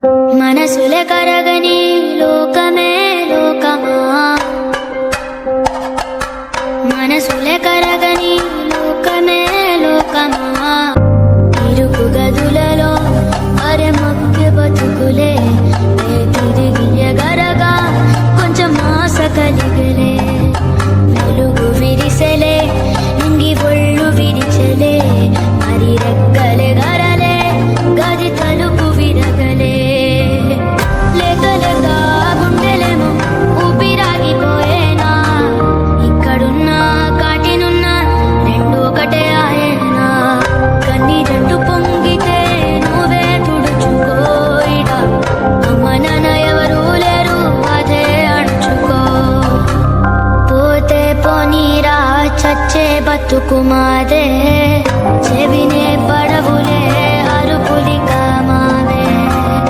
మనసులే కరగని లోకమే లోకమా, మనసులే కరగని లోకమే లోకమా. ఇరుకు గదులలో అరెమొక్కి బతుకులే తిరిగి ఎగరగా కొంచెం ఆశ కలిగలే. వెలుగు విరిసెలే ఇంగి ఒళ్ళు విరిచలే, మరి రెక్కలే గరలే గది తలుపు విరగలే. లేక లేక గుండెలేమో ఊపిరాగిపోయేనా, ఇక్కడున్నా కాటినున్నా రెండు ఒకటే ఆయనా. కన్నీరట్టు పొంగితే నువ్వే తుడుచుకోయిడా, అమ్మ నాన్న ఎవరూ లేరు అదే అణుచుకో. పోతే పోనీరా చచ్చే బతుకు మాదే.